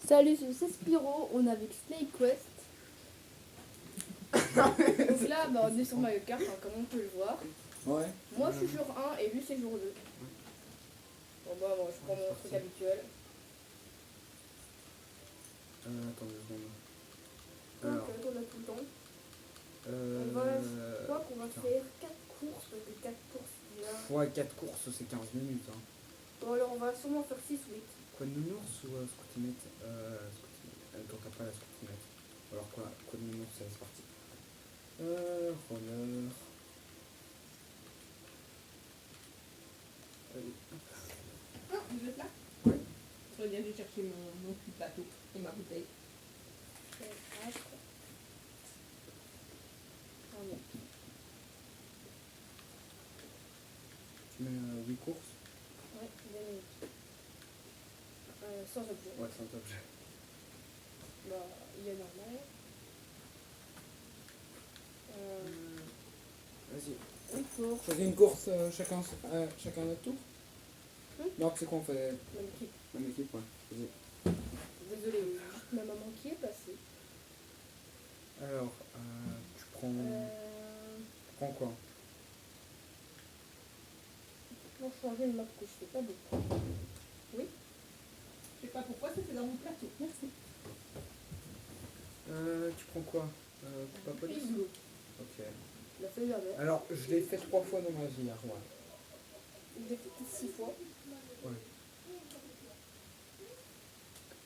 Salut, c'est Spiro, on est avec Snake Quest. Donc là, bah, on est sur Mario Kart, hein, comme on peut le voir. Ouais. Moi je suis jour 1 et lui c'est jour 2. Bon bah moi je prends mon truc habituel. Attends 2 secondes. Donc Alors, on a tout le temps. On euh, va, je crois qu'on va faire 4 courses, parce que 4 courses déjà. ouais, 4 courses, c'est 15 minutes. Hein. Bon alors on va sûrement faire 6 ou 8. Quoi de nounours ou scoutinette Attends, t'as pas la scoutinette. Alors quoi de nounours, c'est parti. Roller. Allez. Ah, vous êtes là? Ouais. Je viens de chercher mon petit plateau et ma bouteille. Tu mets 8 courses. Ouais, 2 minutes. Sans objet. Ouais, c'est un objet. Bah, il est normal. Vas-y. Une course. Choisis une course chacun notre tour. Non, c'est quoi on fait Même équipe. même équipe, ouais. Vas-y. Désolé, juste ma maman qui est passée. Alors, tu prends quoi? Pour changer une map que je fais pas beaucoup. Oui. Je sais pas pourquoi c'était dans mon plateau. Merci. Tu prends quoi? Pas police? Bleu. Ok. La feuille verte. Alors, je l'ai fait 3 fois dans ma vie, hein, ouais. Je l'ai fait 6 fois. Ouais.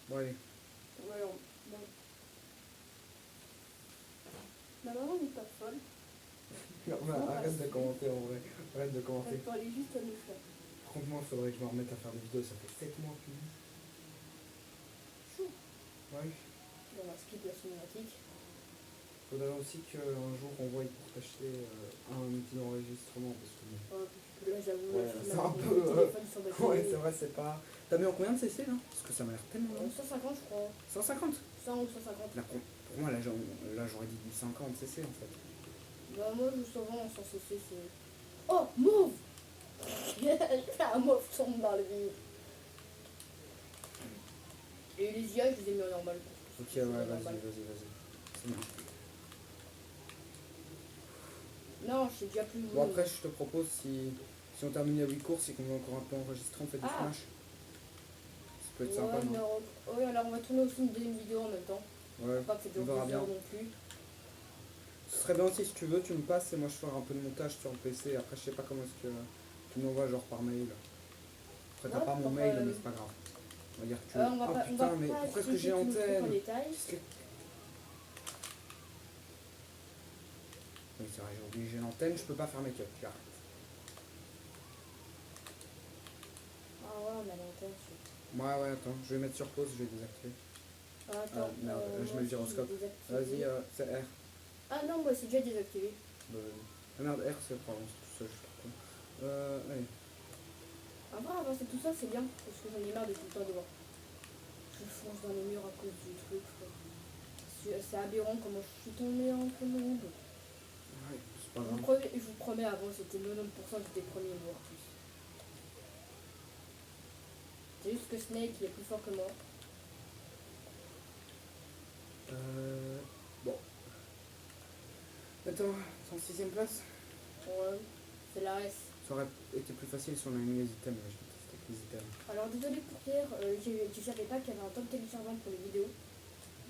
Bon, allez. Ouais, bon. Ma maman n'est pas folle. Non, arrête de commenter en vrai. Arrête de commenter. Elle parlait juste à nous faire. Franchement, il faudrait que je me remette à faire des vidéos. Ça fait 7 mois plus. Chou. Ouais. On va skip la cinématique. Faudrait aussi qu'un jour on voie pour t'acheter un outil d'enregistrement. Parce que Ouais, là, j'avoue, ouais, là, je c'est suis un mal. peu, Le téléphone sur batterie. ouais, c'est vrai, c'est pas. T'as mis en combien de CC là? Parce que ça m'a l'air tellement long. 150, je crois. 150. 100 ou 150. Là, pour moi, là, j'aurais dit du 50 CC en fait. Bah, moi, je souvent, sans cesser, c'est. Oh, mauve. J'ai fait un mauve sombre dans le vide. Et les IA, je les ai mis en normal. Ok, ouais, vas-y. C'est bon. Non, je sais déjà plus. Bon, après, je te propose, si on termine à 8 courses et qu'on va encore un peu enregistrer, on fait du smash. Ça peut être sympa, non? Ouais, alors on va tourner aussi une deuxième vidéo en même temps. Ouais, Pas que ça dure on verra 2 bien. heures non plus. Ce serait bien aussi, si tu veux, tu me passes et moi je ferai un peu de montage sur le PC. Après, je sais pas comment est-ce que tu m'envoies, genre par mail. Après, t'as Ouais, pas mon par, mail, mais c'est pas grave. On va dire que tu on va ah pas, putain, mais pourquoi est-ce que j'ai antenne? en détail. Oui, c'est vrai, j'ai oublié, j'ai l'antenne, je peux pas faire mes cuts, j'arrête. Ah ouais, on a l'antenne. Ouais, attends, je vais mettre sur pause, je vais désactiver. Attends, merde, je moi mets le aussi, gyroscope. je l'ai désactivé. Vas-y, c'est R. Ah non, moi c'est déjà désactivé. Ah merde, R, c'est pardon, c'est tout ça, je suis trop con. Allez. En vrai, avancer tout ça, c'est bien. Parce que j'en ai marre de tout le temps devoir. Je fonce dans les murs à cause du truc. C'est aberrant comment je suis tombée en tout le monde. Ouais, c'est pas grave. Je vous promets, avant c'était 90% des premiers mots en plus. C'est juste que Snake il est plus fort que moi. Bon. Attends, t'es en 6ème place? Ouais, c'est la S. Ça aurait été plus facile si on avait mis les items, mais je déteste avec les items. Alors désolé pour hier, je savais pas qu'il y avait un temps de téléchargement pour les vidéos.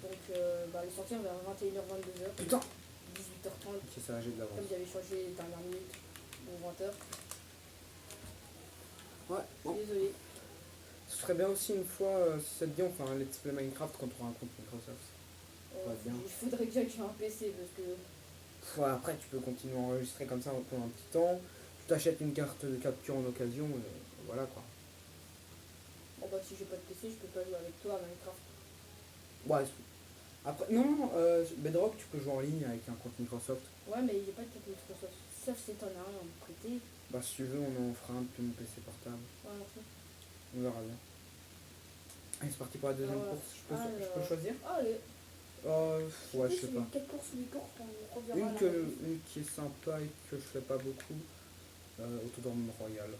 Donc le sortir vers 21h-22h. Putain! 18h30. Ok, ça va, j'ai de l'avance. Comme j'avais changé les dernières minutes pour 20h. Ouais, bon. Désolé. Ce serait bien aussi une fois, si ça te dit, on fait un let's play Minecraft quand on aura un compte Microsoft. Ouais, bien. Il faudrait que j'ai un PC parce que. Ouais, après, tu peux continuer à enregistrer comme ça pendant un petit temps. Tu t'achètes une carte de capture en occasion, et voilà quoi. Bon bah si j'ai pas de PC, je peux pas jouer avec toi à Minecraft. Ouais, après, non, Bedrock, tu peux jouer en ligne avec un compte Microsoft. Ouais, mais j'ai pas de PC Microsoft. Sauf si t'en as un à me prêter. Bah, si tu veux, on en fera un depuis mon PC portable. Ouais, enfin. On verra bien. Allez, c'est parti pour la deuxième course. Je peux choisir? Allez. Ouais, je sais pas. 4 courses, 8 courses, on reverra Une la qui est sympa et que je fais pas beaucoup. Autodrome Royal.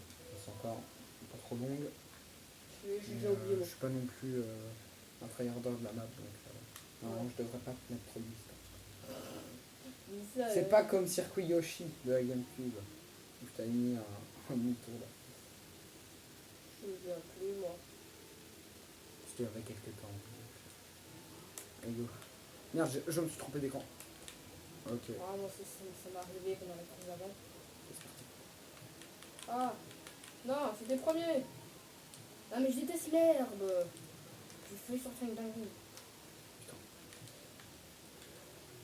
C'est encore pas trop longue. J'ai déjà oublié Je moi. suis pas non plus un tryharder de la map, donc normalement je devrais pas te mettre trop de distance. Dis ça, C'est pas comme Circuit Yoshi de la Gamecube, où je t'avais mis un demi-tour là. Je me souviens plus, moi. C'était il y avait quelques temps. Allez, go. Merde, je me suis trompé d'écran. Ok, Ah, moi, ça m'est arrivé pendant les courses avant. c'est parti. Ah, non, c'était le premier. Ah, mais je déteste l'herbe. J'ai failli sortir une dinguerie. Putain.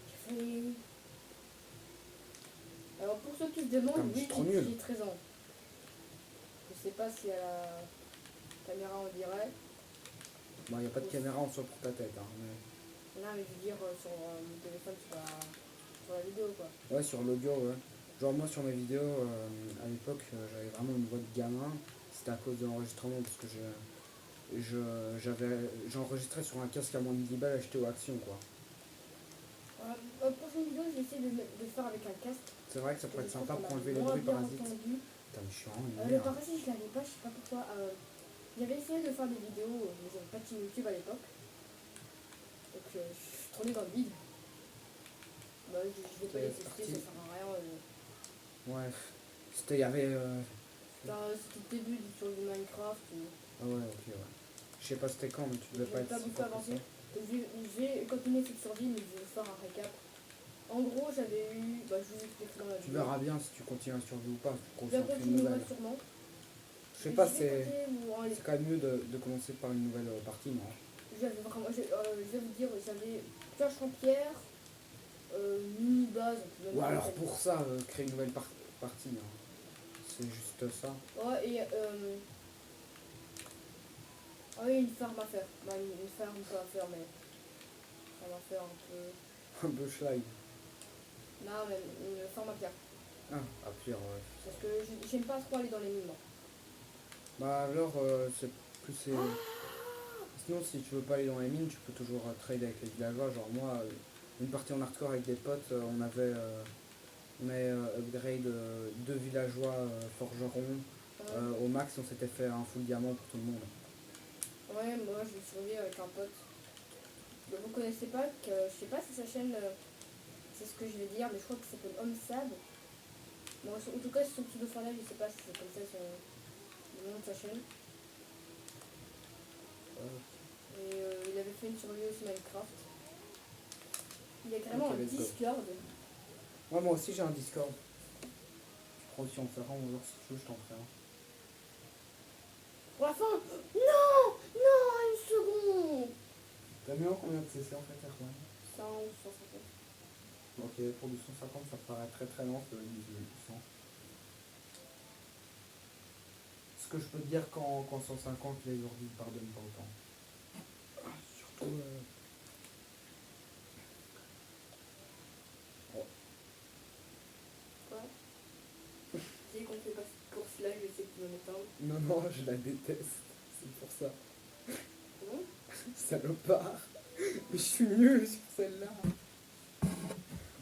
J'ai failli... Alors, pour ceux qui se demandent, Putain, mais je oui, suis trop nul. j'ai 13 ans. Je sais pas si à la caméra on dirait. Bon, il n'y a pas de caméra en soi pour ta tête, hein, mais... Non, mais je veux dire sur mon téléphone, sur la vidéo, quoi. Ouais, sur l'audio, ouais. Genre moi sur mes vidéos, à l'époque, j'avais vraiment une voix de gamin. C'était à cause de l'enregistrement, parce que j'enregistrais sur un casque à moins de 10 balles acheté au Action, quoi. Voilà. La prochaine vidéo, j'ai essayé de faire avec un casque. C'est vrai que ça pourrait être Je sympa trouve pour qu'on a enlever les moins bruits bien parasites. entendu. Putain, mais je suis vraiment une Le merde. parasite, je l'avais pas, je sais pas pourquoi. J'avais essayé de faire des vidéos, mais j'avais pas de chaîne YouTube à l'époque. Donc je suis tournée dans le vide. Bah, je vais pas les C'est tester, parti. ça sert à rien. Ouais, c'était, il y avait... C'était le début sur du Minecraft. Ah ouais, ok, ouais. Je sais pas c'était quand, mais tu devais pas J'ai être pas si beaucoup fort que avancé. ça. Je vais continuer cette survie, mais je vais faire un récap. En gros, j'avais eu. Bah, je vous explique dans la Tu vidéo. verras bien si tu continues à survivre ou pas, tu Je continues une continuerai nouvelle. sûrement. Je sais pas, Je vais c'est compter c'est quand même mieux de commencer par une nouvelle partie, non? J'avais vraiment. Je vais vous dire, j'avais pioche en pierre, mini-base. on peut même Ou alors appeler. pour ça, créer une nouvelle partie, hein. C'est juste ça. Ouais, et. Ah oui, une ferme à faire. Bah, une ferme pas à faire, mais. Ça va faire un peu. Un peu slide. Non, mais une ferme à pierre. Ah, à pire, ouais. Parce que j'aime pas trop aller dans les mines, moi. Bah alors, c'est plus c'est... Sinon, si tu veux pas aller dans les mines, tu peux toujours trade avec les villageois. Genre moi, une partie en hardcore avec des potes, on avait upgrade 2 villageois forgerons. Au max, on s'était fait un full diamant pour tout le monde. Ouais, moi je survis avec un pote. Mais vous connaissez pas, que, je sais pas si sa chaîne, c'est ce que je vais dire, mais je crois qu'il s'appelle Homsab. Bon, en tout cas, son pseudo fanal, je sais pas si c'est comme ça le nom de sa chaîne. Et il avait fait une survie aussi Minecraft. Il y a carrément Ok, un let's go. Discord. Ouais, moi aussi j'ai un Discord. Je crois aussi en faire un, ou alors si tu veux, je t'en ferai un. Pour la fin. Non, non, une seconde. T'as mis en combien de CC en fait, Erwan? 100 ou 150. Ok, pour du 150, ça paraît très très lent, ce 1800. Ce que je peux te dire qu'en 150, les ordi ne pardonnent pas autant. Surtout... Quoi? Dès qu'on fait pas cette course-là, je sais que tu vas m'éteindre. Non, non, je la déteste. C'est pour ça. Bon. Salopard. Mais je suis nul sur celle-là.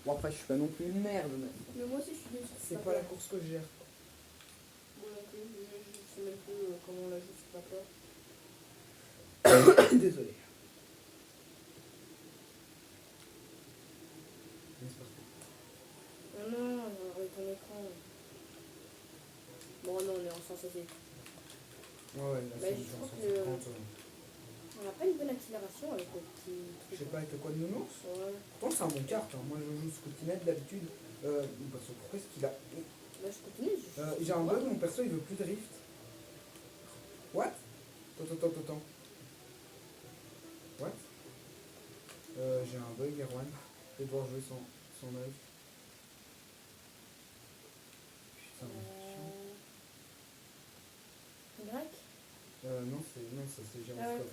Bon, après, je suis pas non plus une merde, mais Mais moi aussi, je suis déçue. c'est pas la course que je gère. Moi non plus, je sais même plus comment on la joue, c'est pas peur. Désolé. Mais c'est parti. Oh non, avec ton écran. Bon, non, on est en 160. Ouais, la Bah, scène je crois 150. On n'a pas une bonne accélération avec le petit Je sais truc. pas avec le quoi de nounours. Ouais. Pourtant, c'est un bon kart. Hein. Moi, je joue Scoutinette d'habitude. Parce que pourquoi est-ce qu'il a. Bah, je continue. J'ai un bug, mon perso il veut plus drift. What? Attends. What? J'ai un bug, Erwan. Je vais devoir jouer sans drift. Putain, mais Grec. non, ça c'est Ah ouais, gyroscope.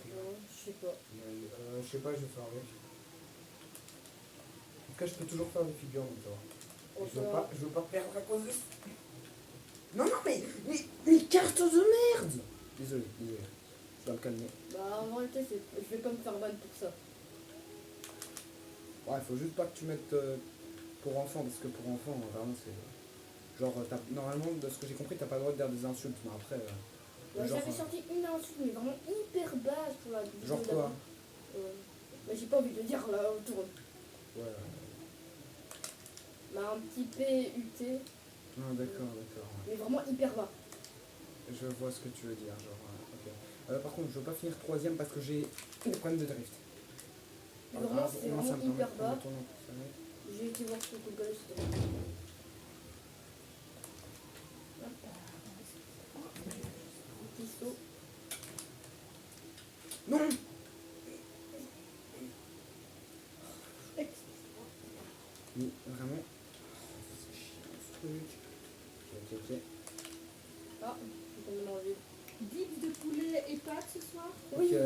je sais pas. Je sais pas, je vais faire avec. En tout cas, je peux toujours faire des figures, donc ça va. Oh, Je veux pas perdre à cause de ça. Non, mais carte de merde! Désolé. Je dois me calmer. Bah, en réalité, je vais pas me faire ban pour ça. Ouais, faut juste pas que tu mettes pour enfants, parce que pour enfants, vraiment, c'est. Genre, normalement, de ce que j'ai compris, t'as pas le droit de dire des insultes, mais après. Bah, genre, j'avais sorti une insulte, mais vraiment hyper basse pour la vidéo genre quoi? d'avant. j'ai pas envie de le dire là autour. Ouais. Mais un petit PUT, Non, d'accord, d'accord. Ouais. mais vraiment hyper bas. Je vois ce que tu veux dire, genre. Ok. Par contre, je veux pas finir troisième parce que j'ai des problèmes de drift. Mais Pas vraiment, grave, c'est au moins, ça vraiment me permet hyper de prendre bas. le tournant professionnel. J'ai été voir sur Google, c'était bon. Petit saut. Non. Mais vraiment. C'est chiant ce truc. Ok, ok. Ah, j'ai tombé dans le vide. Dips de poulet et pâtes ce soir. Oui. Ok.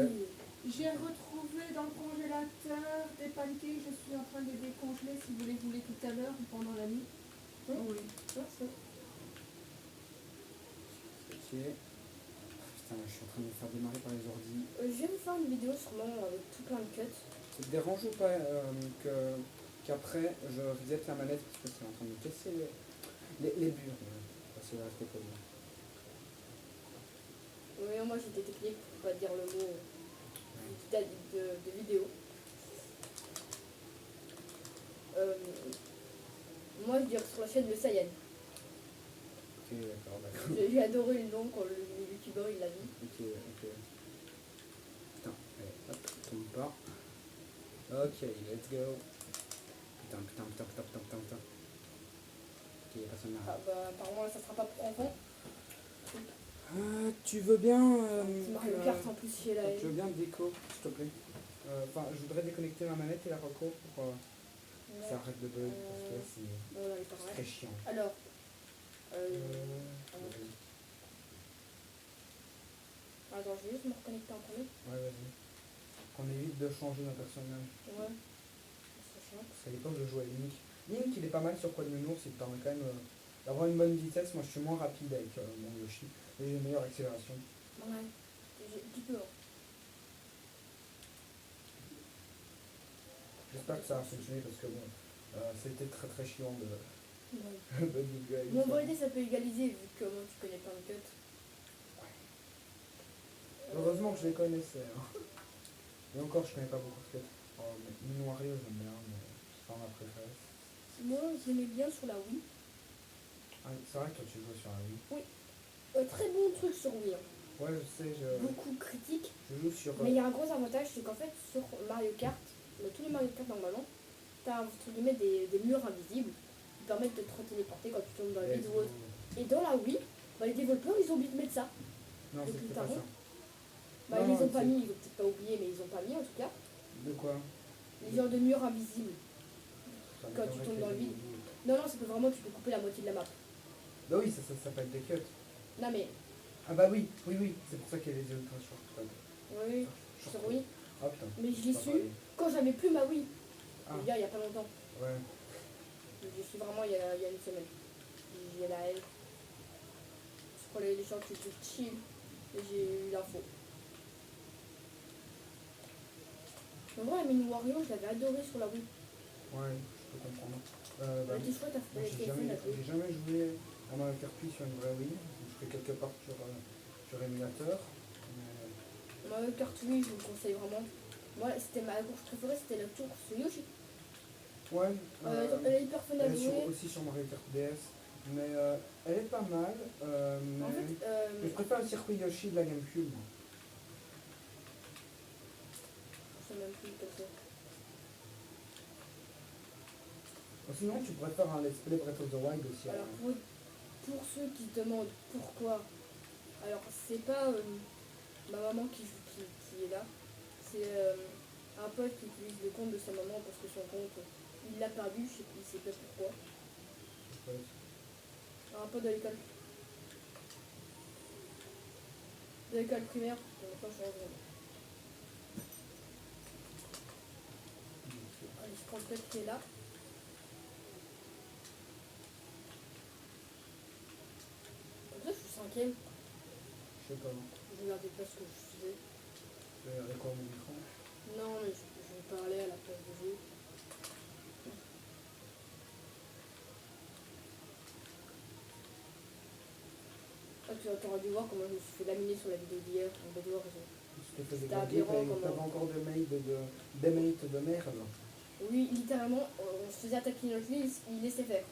J'ai retrouvé dans le congélateur des pancakes. Je suis en train de les décongeler si vous les voulez tout à l'heure ou pendant la nuit. Oui. Merci. Ok. Putain, je suis en train de me faire démarrer par les ordi. Je vais vous faire une vidéo sûrement avec tout plein de cuts. Ça te dérange ou pas qu'après je reset la manette parce que c'est en train de me casser les murs. Parce que là, c'était pas bien. Oui, moi j'étais technique pour pas dire le mot de vidéo. Moi je dirais sur la chaîne Le Saiyan. Ok, d'accord. J'ai adoré le nom quand le youtubeur il l'a dit. Ok, ok. Putain, allez, hop, tombe pas. Ok, let's go. Putain. Ok, y'a personne là. Ah bah apparemment ça sera pas pour enfants. Tu veux bien. C'est Mario Kart en plus chez la Tu veux bien déco, s'il te plaît. Enfin, je voudrais déconnecter ma manette et la reco pour que ça arrête de bug parce que là c'est Voilà, il est pas vrai. très chiant. Alors, attends, je vais juste me reconnecter en premier. Ouais, vas-y. Qu'on évite de changer nos personnages. Ouais. C'est chiant. Parce qu'à l'époque, je jouais à Link. Link, il est pas mal sur Code Nounours, il te permet quand même d'avoir une bonne vitesse. Moi, je suis moins rapide avec mon Yoshi. Et j'ai une meilleure accélération. Ouais. J'ai un petit peu. Hein. J'espère que ça va fonctionner parce que bon, c'était très très chiant de Ouais. de bugger avec Bon, en ça. vérité, ça peut égaliser vu que moi tu connais plein de cuts. Heureusement que je les connaissais. Hein. Et encore, je connais pas beaucoup de quêtes. Oh, mais Mine Wario, j'aime bien, mais c'est pas ma préférée. Moi, je l'aimais bien sur la Wii. Ah, c'est vrai que toi, tu joues sur la Wii. Très bon truc sur Wii. Hein. Ouais, je sais, Beaucoup critique. je joue sur. Mais il y a un gros avantage, c'est qu'en fait, sur Mario Kart, tous les Mario Kart normalement, t'as entre guillemets des murs invisibles qui permettent de te téléporter quand tu tombes dans le vide ou autre. Et dans la Wii, bah, les développeurs ils ont oublié de mettre ça. Non, depuis c'était le pas tarot. ça. Bah, Non, ils les non, ont pas c'est- mis, ils ont peut-être pas oublié, mais ils ont pas mis en tout cas. De quoi Les genres de murs invisibles. Ça Quand m'étonnerait tu tombes qu'il y dans ait le des vide. nouveaux. Non, non, ça peut vraiment, tu peux couper la moitié de la map. Bah oui, ça s'appelle des cuts. Non, mais Ah bah oui, c'est pour ça qu'il y a les ultra short. oui, sur Wii. Ah putain. Mais je l'ai Pas su pareil. quand j'avais plus ma Wii. Ah, Il y a pas longtemps. ouais. Je l'ai su vraiment il y a une semaine. J'ai la haine. Je crois les gens qui étaient chill. Et j'ai eu l'info. En vrai, la mini Wario, je l'avais adoré sur la Wii. Ouais, je peux comprendre. Elle Bah, était chouette à moi, faire. j'ai jamais joué à Mario Kart Wii sur une vraie Wii. Je fais quelque part sur émulateur. Mais... Mario Kart Wii, je vous le conseille vraiment. Moi, c'était ma course préférée, c'était la course Yoshi. Ouais, Elle est hyper fun à elle est jouer. aussi sur Mario Kart DS. Mais elle est pas mal. Mais... En fait, mais je préfère le circuit Yoshi de la GameCube. Moi. je sais même plus le passer. Sinon, tu pourrais faire un let's play Breath of the Wild aussi. Alors, pour ceux qui se demandent pourquoi, alors c'est pas ma maman qui est là, c'est un pote qui utilise le compte de sa maman parce que son compte, il l'a perdu, je sais plus, il sait pas pourquoi. Ouais. Un pote de l'école. De l'école primaire, on n'a pas changé. Allez, je prends le pote qui est là. Comme ça, je suis cinquième. Je sais pas. Je regardais pas ce que je faisais. Je vais regarder quoi mon écran. Non, mais je vais parler à la place de jouer. Ah, t'aurais dû voir comment je me suis fait laminer sur la vidéo d'hier. On va devoir raison. Tu t'es fait C'était débugger, aberrant, comment- t'avais encore des mails de des mates de merde. Oui, littéralement, on se faisait attaquer notre lit, il laissait faire.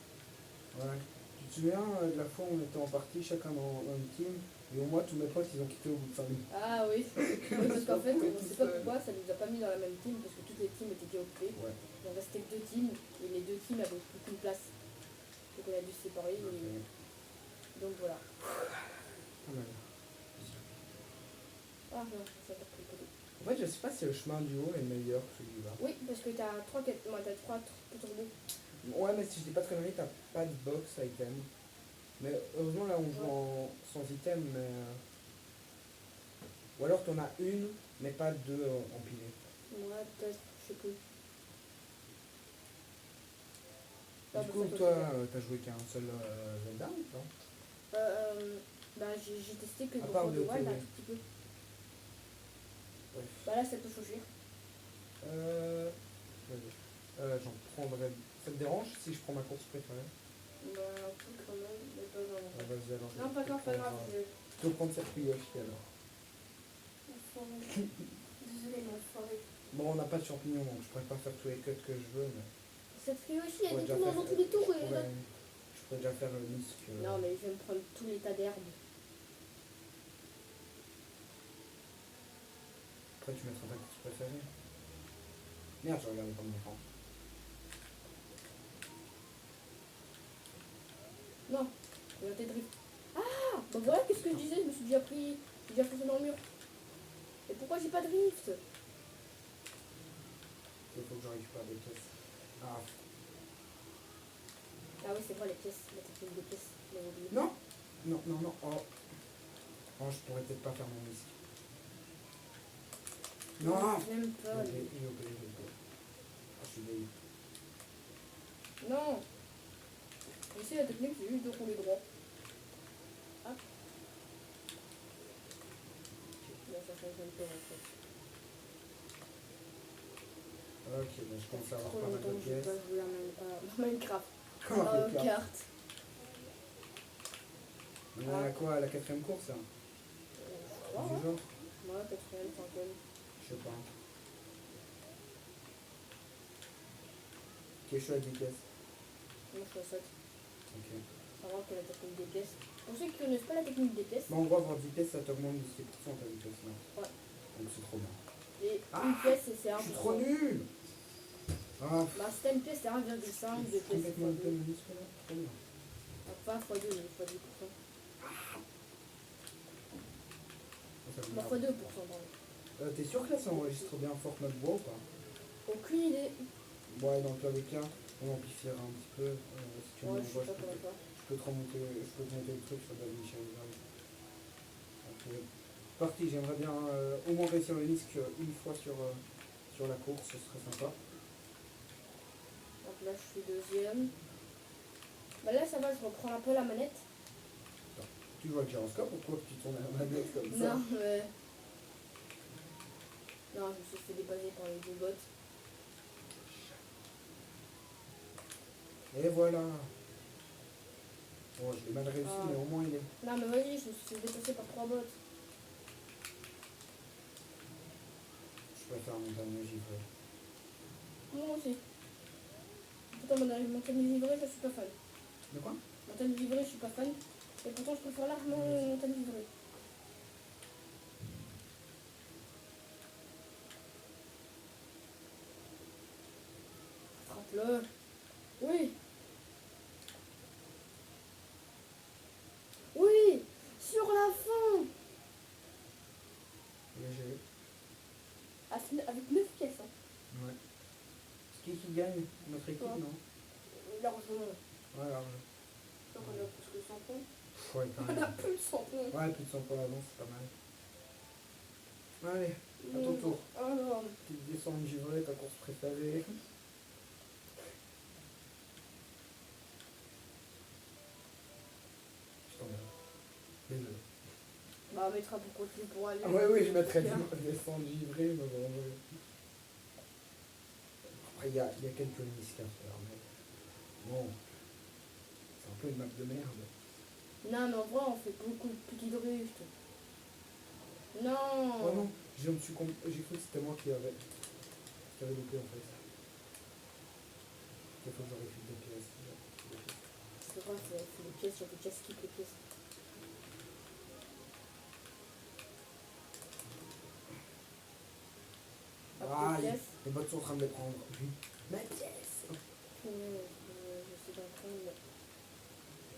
Ouais. Tu te souviens de la fois où on était en partie, chacun dans une team, et au moins tous mes potes ils ont quitté au bout de 5 minutes. Ah oui, oui parce qu'en fait, On on est ne tout sait pas seul. pourquoi, ça nous a pas mis dans la même team, parce que toutes les teams étaient déjà occupées. Ouais. Il en restait que 2 teams, et les 2 teams avaient plus qu'une place. Donc on a dû se séparer, Ok. donc voilà. Pas mal. Ah non, ça t'a pris le côté. En fait, je sais pas si le chemin du haut est meilleur que celui-là. Oui, parce que t'as 3 turbo. Ouais, mais si je dis pas de conneries, t'as pas de box item. Mais heureusement, là, on joue sans item, mais. Ou alors t'en as une, mais pas deux empilées. Ouais, peut-être, je sais plus. Du coup, toi, t'as joué qu'à un seul Zelda ou pas? Bah j'ai testé que À le part Breath of the le Wild, TV. un tout petit peu. Ouais. Bah là, ça peut chauffer. Vas-y. J'en prendrai. Ça te dérange si je prends ma course préférée? Bah un peu quand même, mais pas vraiment. Ah, vas-y, alors. Non, pas grave, pas grave. Je vais prendre circuit Yoshi alors. Désolée, mon forêt. Bon, on n'a pas de champignons, donc je pourrais pas faire tous les cuts que je veux, mais. Cette fille aussi, elle Ouais, est déjà tout dans faire- tous les tours. je pourrais déjà faire le disque. Non, mais je vais me prendre tous les tas d'herbes. Après, tu mettras ta course préférée. Merde, je regardais pas mon écran. Non, il y a des drifts. Ah, bah voilà, qu'est-ce que je disais, je me suis déjà pris, j'ai déjà foncé dans le mur. Et pourquoi j'ai pas de drift? Il faut que je récupère des pièces. Ah, Ah oui, c'est vrai, les pièces, la technique des pièces. j'avais oublié. non. Non, non, non. Oh. Oh, je pourrais peut-être pas faire mon disque. Non. J'aime pas. J'ai oublié. Ah, je suis dégoûté. Non. Ici, la technique, c'est juste de rouler droit. Hop. Bon, ça change même pas en fait. Ok, ben je commence à avoir Trop pas mal longtemps de que j'ai pièces. pas joué à Minecraft. Comment À on fait carte. On est à quoi? À la 4ème course hein? Je crois. Du genre? Ouais, 4ème, 5ème. Je sais pas. Ok, je suis à 10 pièces. Moi, je suis à 7. Ok. Savoir que la technique des pièces. Pour ceux qui connaissent pas la technique des pièces, Mais en gros, avoir 10 pièces, ça t'augmente de 10% ta vitesse. Non. Ouais. Donc c'est trop bien. et Ah, une pièce, c'est 1%. Je suis trop nul. Ah, Bah, si t'as une pièce, c'est 1,5 de je suis pièces. complètement loupé mon disque là. Trop bien. Pas x2, mais x10%. Ça me Bah, énerve. x2%, pardon. T'es sûr que là ça enregistre bien fort notre voix ou pas? Aucune idée. Ouais, dans tous les cas, on amplifiera un petit peu. Si tu Ouais, m'envoies, je sais pas comment faire. je peux te remonter, je peux te monter le truc sur David Michel. Ok. Parti, j'aimerais bien au moins réussir le disque une fois sur la course, ce serait sympa. Donc là, je suis deuxième. Bah là, ça va, je reprends un peu la manette. Tu vois le gyroscope ou quoi que tu tournes la manette comme ça? Non, mais... Non, je me suis fait dépasser par les deux bots. Et voilà. Bon, je l'ai mal réussi, Ah. mais au moins il est. Non, mais vas-y, je me suis fait dépasser par 3 bots. Je préfère montagne givrée. Moi aussi. Putain, montagne livrée, je suis pas fan. De quoi? Montagne livrée, je suis pas fan. Et pourtant, je préfère largement montagne livrée. Frappe-le. Oui. Oui. Sur la fin. Léger. Avec 9 pièces. Hein. Ouais. C'est qui gagne? Notre équipe, Toi. non? Largement. Ouais, large. Donc on a plus que 100 points. Ouais, quand On a même. plus de 100 points. Ouais, plus de 100 points d'avance, c'est pas mal. Allez, à ton tour. Alors, Petite descente givrée, ta course préférée. Je t'emmerde. Désolé. bah on mettra pour continuer pour aller. Ah ouais, oui, je mettrais descente givrée, mais bon. Après, il y a quelques risques à faire, mais bon. C'est un peu une map de merde. Non, mais en vrai, on fait beaucoup de petits drifts. Non. Oh non, j'ai cru que c'était moi qui avais. que t'avais loupé en fait. Il faut que je récupère des pièces. C'est vrai, c'est les pièces, j'avais déjà skip les pièces. Hop, Ah, les pièces. les bottes sont en train de les prendre. Ma pièce. Je suis en train de...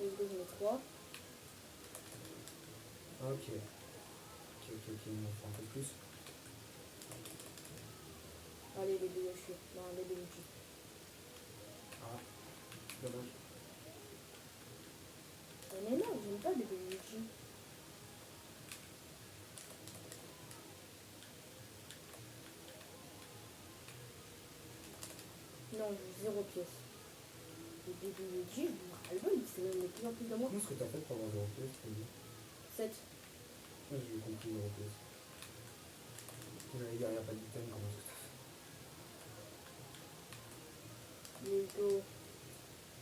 Let's go, j'en ai 3. Ok. Ok, il m'en faut un peu plus. Allez, les Yoshi. Non, les Luigi. Ah, dommage. Mais non, j'aime pas les Luigi. Non, j'ai 0 pièce. Les bébés Luigi, je me rappelle pas, c'est même de plus en plus de moi. Comment est-ce que t'as fait pour avoir 0 pièces, tu dis? 7. Moi j'ai compris 0 pièces. J'allais dire, il n'y a pas d'item, comment est-ce que t'as fait? Les go.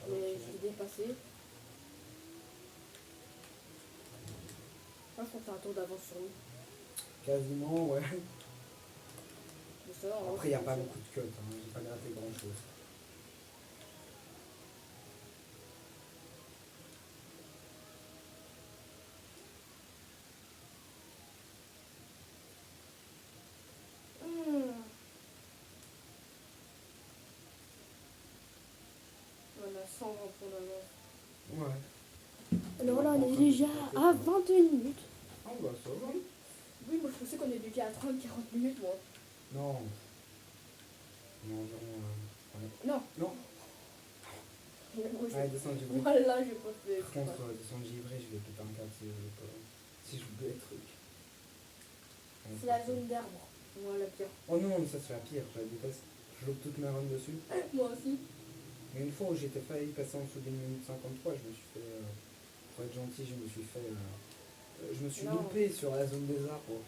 Ah, Mais ok. je l'ai dépassé. Moi, je crois que t'as un tour d'avance sur nous. Quasiment, ouais. Mais ça va, Après, il n'y a pas beaucoup de cuts, hein. J'ai pas gratté grand chose. On a 100 rangs pour l'avance. Ouais. Alors là, on est déjà à 21 minutes. Ah, bah ça va. Oui, moi je pensais qu'on était déjà à 30-40 minutes, moi. Non. On est environ. Ouais. Non. Non. Moi, Ouais, descendre givré. moi là, je pense que... Par contre, descendre givré, je vais péter un câble si je oublie les trucs. C'est la zone d'arbre. Voilà, bien. Oh non, mais ça c'est la pire, je la déteste. Je loupe toute ma run dessus. Moi aussi. Mais une fois où j'étais failli passer en dessous d'une minute 53, je me suis fait. Pour être gentil, je me suis fait. Je me suis Non. loupé sur la zone des arbres.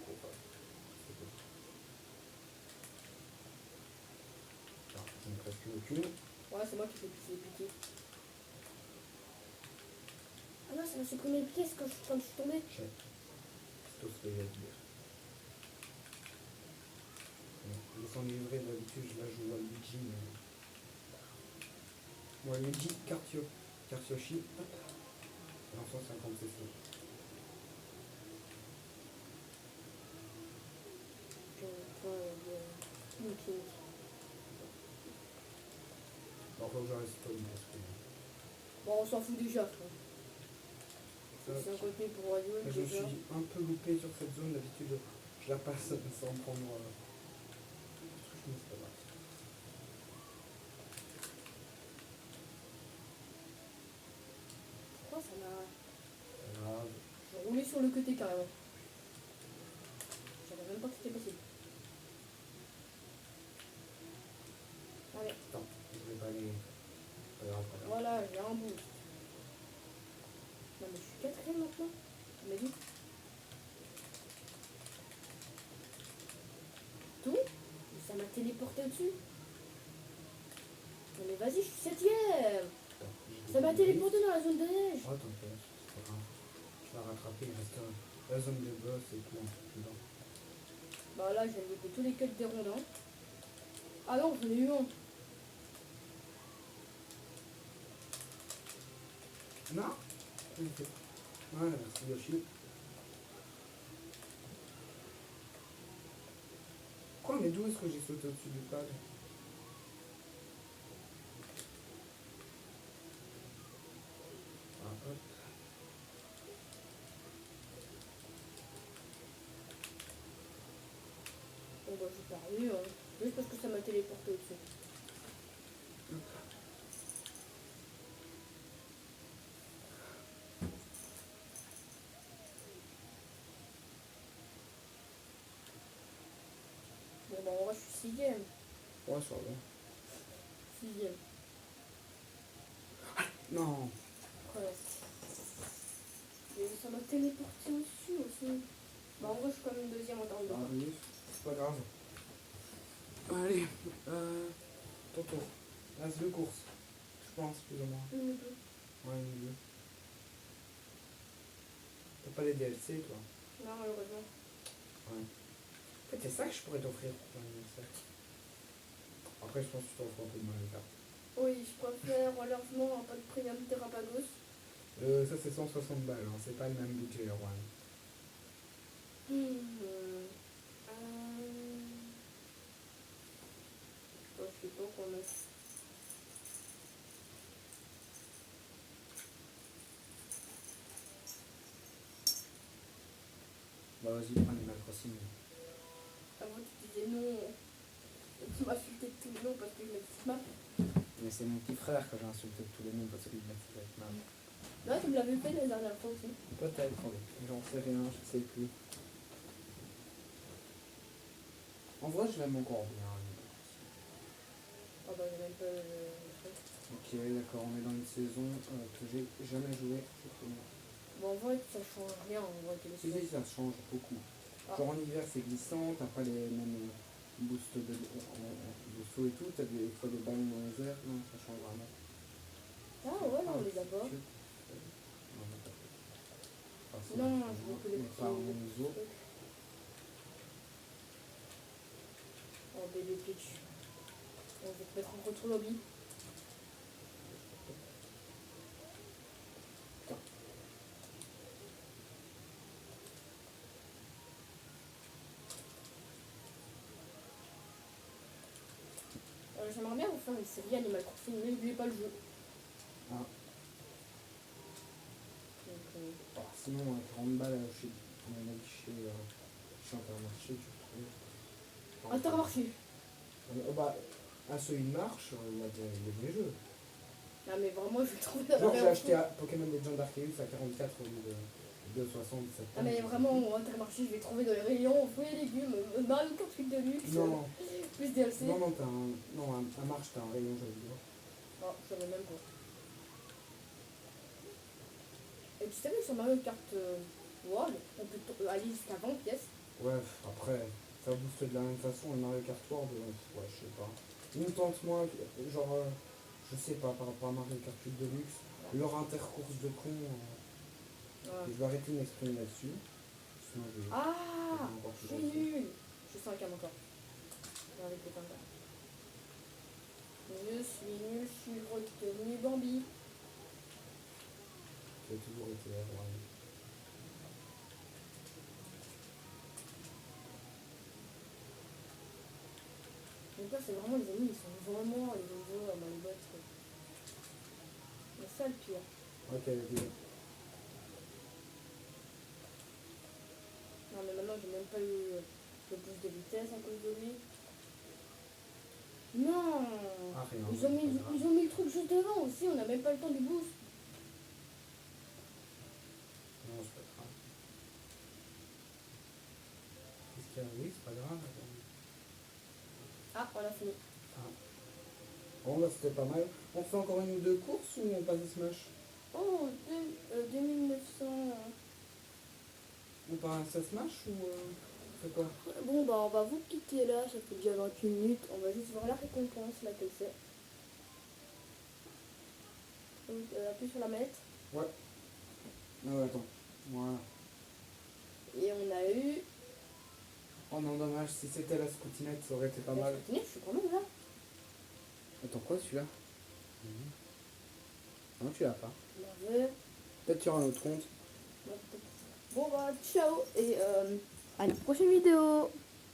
Ah, j'en ai presque aucune. Ouais, c'est moi qui fais pisser les piquets. Ah non, ça m'a supprimé les pièces quand je suis tombée. Je sais. C'est tout ce que j'ai à dire. Descendre livré, d'habitude, je la joue à Luigi. Mais... Moi, Luigi, Cartioshi, hop. Et en 150 cc. Ok. Bon, faut que je reste pas parce que. Bon, on s'en fout déjà, quoi. Ça, C'est un contenu pour Radio je me déjà. suis un peu loupé sur cette zone, d'habitude je la passe sans prendre. Mais c'est pas grave. Pourquoi ça m'a... C'est pas grave. J'ai roulé sur le côté carrément. Je savais même pas que c'était possible. Allez, Attends, je vais pas aller. Pas grave, pas grave. voilà, j'ai un bout. Non mais je suis quatrième maintenant. Tu m'as dit. Tout. Ça m'a téléporté au-dessus. Non mais vas-y, je suis septième. Ça m'a téléporté dans la zone de neige. Oh, t'inquiète, c'est pas grave. Je vais rattraper, il reste la zone de boss et tout. Dedans. Bah là, je viens de louper tous les cuts des rondins. Ah non, j'en ai eu un. Non. Ok. Voilà, merci Yoshi. Quoi, mais d'où est-ce que j'ai sauté au-dessus du pad? Ah, hop. Bon bah j'ai perdu, hein. Juste parce que ça m'a téléporté au-dessus. Bon bah en vrai je suis sixième. Ouais, ça va. Sixième. Non. Presque. Et ça m'a téléporté au-dessus aussi. Bah en vrai je suis quand même deuxième en termes de Ah, points. oui, c'est pas grave. Allez, ton tour. Là, c'est deux courses. Je pense, plus ou moins. Une ou deux. Ouais, une ou deux. T'as pas les DLC, toi? Non malheureusement. Ouais. En fait, c'est ça que je pourrais t'offrir pour ton anniversaire. après, je pense que tu t'en fous un peu de Mario Kart. Oui, je préfère largement un pack premium Terrapagos. Ça, c'est 160 balles, hein. C'est pas le même budget, Erwan. Je sais pas qu'on a. Bah, vas-y, prends Animal Crossing. Avant, tu disais non. Tu m'insultais de tous les noms parce que je m'excuse mal. Mais c'est mon petit frère que j'ai insulté de tous les noms parce qu'il m'a fait avec mal. Là, tu me l'avais fait la dernière fois aussi. Peut-être, j'en sais rien, je sais plus. En vrai, je l'aime encore bien. Ah bah, j'ai même pas le truc. Ok, d'accord, on est dans une saison que j'ai jamais joué. C'est trop bien. Bon, en vrai, ça change rien en vrai. Que les Si, si, ça change beaucoup. Ah. Genre en hiver, c'est glissant, t'as pas les mêmes boosts de saut et tout, t'as des fois des ballons dans les airs. Non, ça change vraiment. Ah ouais, non, on les a pas. Non, on a pas fait. Enfin, si, Non, on je veux a, que les mais pas en niveau. trucs. Oh, bébé Peach. On va te mettre en contre lobby. J'aimerais bien vous faire une série Animal Crossing, mais n'oubliez pas le jeu. Ah. Donc, Sinon, 40 balles chez, à mon avis, chez Intermarché, tu trouves. Intermarché. Bah, un seul une marche, il y a des vrais jeux. Non mais vraiment, je le trouve Genre, j'ai vraiment acheté Pokémon Legend Arceus à 44 au lieu de 67. Ah mais vraiment, au Intermarché, je vais trouver dans les rayons fruits et légumes, Mario Kart Suite de luxe, Non, plus DLC. non, à marche, t'as un rayon jeux vidéo. Non, je savais même pas. Et tu savais que sur Mario Kart World, on peut aller jusqu'à 20 pièces. Ouais, après, ça booste de la même façon, le Mario Kart World, ouais, je sais pas. Il me tente moins, genre, je sais pas, par rapport à Mario Kart 8 Deluxe, leur intercourse de con, Ouais. je vais arrêter de m'exprimer là-dessus. Sinon, je vais Ah, encore je plus suis gentil. nulle. Je suis 5 encore. Avec les là. Je suis nulle, je suis retenu Bambi. J'ai toujours été là, ouais. Donc là, c'est vraiment les ennemis, ils sont vraiment les niveaux dans les bottes. C'est ça le pire. Ok, ok. Non mais maintenant j'ai même pas eu le boost de vitesse à cause de lui. Non, Ah, rien, ils ont mis c'est pas grave. le truc juste devant aussi, on n'a même pas le temps du boost. Non, c'est pas grave. Qu'est-ce qu'il y a? Oui, c'est pas grave. Ah, on a fini. Bon, là, c'était pas mal. On fait encore une ou deux courses ou on passe à Smash? Oh, 2900. On passe à Smash ou on fait quoi? Bon bah on va vous quitter là, ça fait déjà 28 minutes. On va juste voir la récompense, laquelle c'est. Donc appuie sur la manette. Ouais. Ah ouais, attends. Voilà. Et on a eu... Oh non, dommage, si c'était la scoutinette, ça aurait été pas mal. Je suis quand même là. Attends, quoi celui-là? Non, tu l'as pas. Nerveux. Peut-être tu auras un autre compte. Bon bah ciao et à la prochaine vidéo.